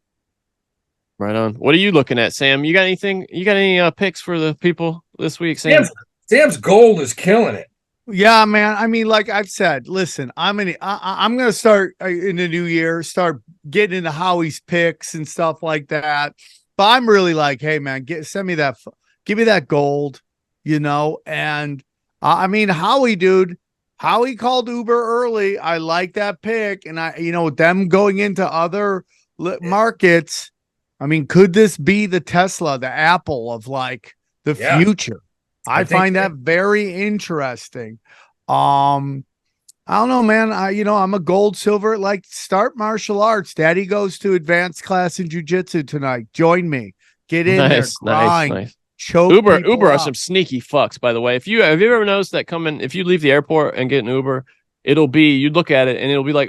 Right on. What are you looking at, Sam? You got anything? You got any picks for the people this week, Sam? Sam's gold is killing it. Yeah, man. I mean, like I've said, listen, I'm going to start in the new year, start getting into Howie's picks and stuff like that. But I'm really like, hey, man, give me that gold, and I mean, Howie, dude, Howie called Uber early. I like that pick. And them going into other markets. I mean, could this be the Tesla, the Apple of like the future? I find that very interesting. I don't know, man. I'm a gold, silver, like start martial arts. Daddy goes to advanced class in jiu-jitsu tonight. Join me. Get in there. Grind, nice. Choke Uber are out. some sneaky fucks, by the way. Have you ever noticed that if you leave the airport and get an Uber, you look at it and it'll be like,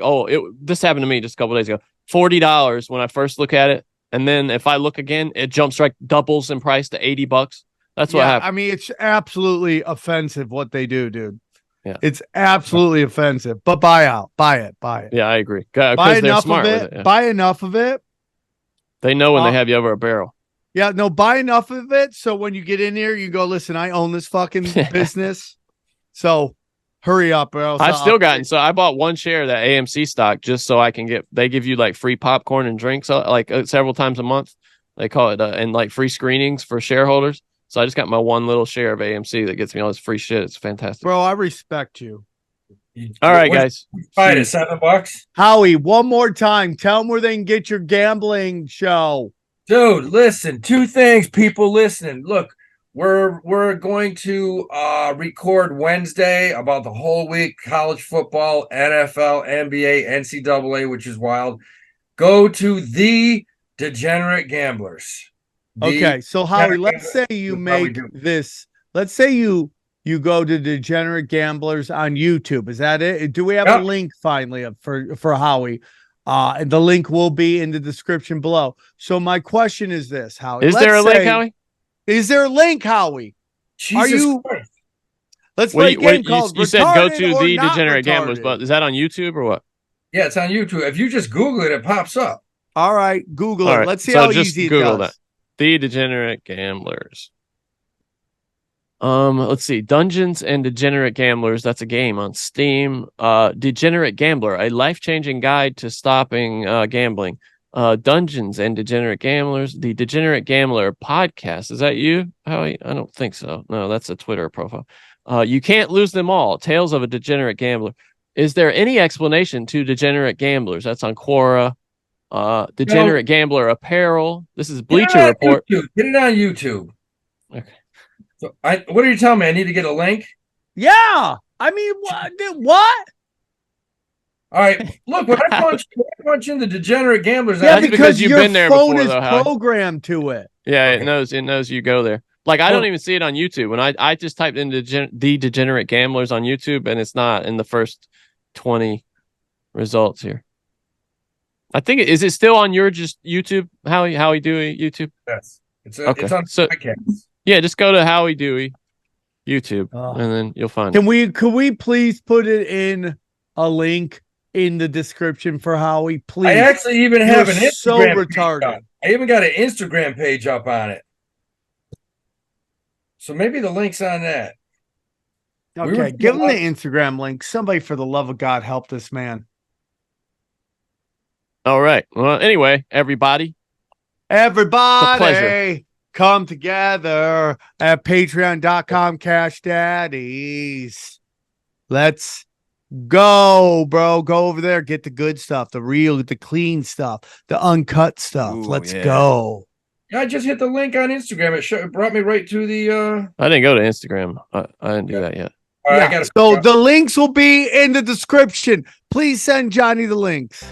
this happened to me just a couple days ago. $40 when I first look at it. And then if I look again, it jumps doubles in price to $80. That's what happened. I mean, it's absolutely offensive what they do, dude. Yeah. It's absolutely offensive. But buy it. Yeah, I agree. Because buy they're enough smart of it. with it. Yeah. Buy enough of it. They know when they have you over a barrel. Yeah, no, buy enough of it. So when you get in here, you go, listen, I own this fucking business. So hurry up. Or else so I bought one share of that AMC stock just so I can they give you like free popcorn and drinks several times a month. They call it and like free screenings for shareholders. So I just got my one little share of AMC that gets me all this free shit. It's fantastic. Bro, I respect you. All right, guys. Buy it at $7. Howie, one more time. Tell them where they can get your gambling show. Dude, listen, two things, people listening. Look, we're going to record Wednesday about the whole week, college football, NFL, NBA, NCAA, which is wild. Go to The Degenerate Gamblers. Okay, so Howie, let's say you make this. Let's say you go to Degenerate Gamblers on YouTube. Is that it? Do we have a link finally for Howie? And the link will be in the description below. So my question is this, Howie. Is there a link, Howie? Is there a link, Howie? Jesus Christ. Let's play a game called You said go to The Degenerate Gamblers, but is that on YouTube or what? Yeah, it's on YouTube. If you just Google it, it pops up. All right, Google it. Let's see how easy it Google does. That. The Degenerate Gamblers. Let's see. Dungeons and Degenerate Gamblers. That's a game on Steam. Degenerate Gambler, a life-changing guide to stopping gambling. Dungeons and Degenerate Gamblers. The Degenerate Gambler podcast. Is that you, Howie? I don't think so. No, that's a Twitter profile. You can't lose them all. Tales of a Degenerate Gambler. Is there any explanation to Degenerate Gamblers? That's on Quora. Degenerate Gambler Apparel. This is Bleacher Report. Get it on YouTube. Okay. So what are you telling me? I need to get a link? Yeah. I mean, what? All right. Look, when I punch in the Degenerate Gamblers, yeah, because you've been there phone before, is programmed to it. Yeah, it knows you go there. Like I don't even see it on YouTube. When I just typed in the Degenerate Gamblers on YouTube, and it's not in the first 20 results here. I think is it still on your just YouTube? Howie Dewey YouTube? Yes. It's okay. It's on podcast. Yeah, just go to Howie Dewey YouTube and then you'll find it. Could we please put it in a link in the description for Howie? Please. I actually even have an Instagram. So retarded. I even got an Instagram page up on it. So maybe the link's on that. Okay, give him the Instagram link. Somebody, for the love of God, help this man. All right. Well, anyway, everybody, come together at patreon.com/Daddies. Let's go, bro. Go over there. Get the good stuff, the clean stuff, the uncut stuff. Let's go. I just hit the link on Instagram. It brought me right to the... I didn't go to Instagram. I didn't do that yet. So the links will be in the description. Please send Johnny the links.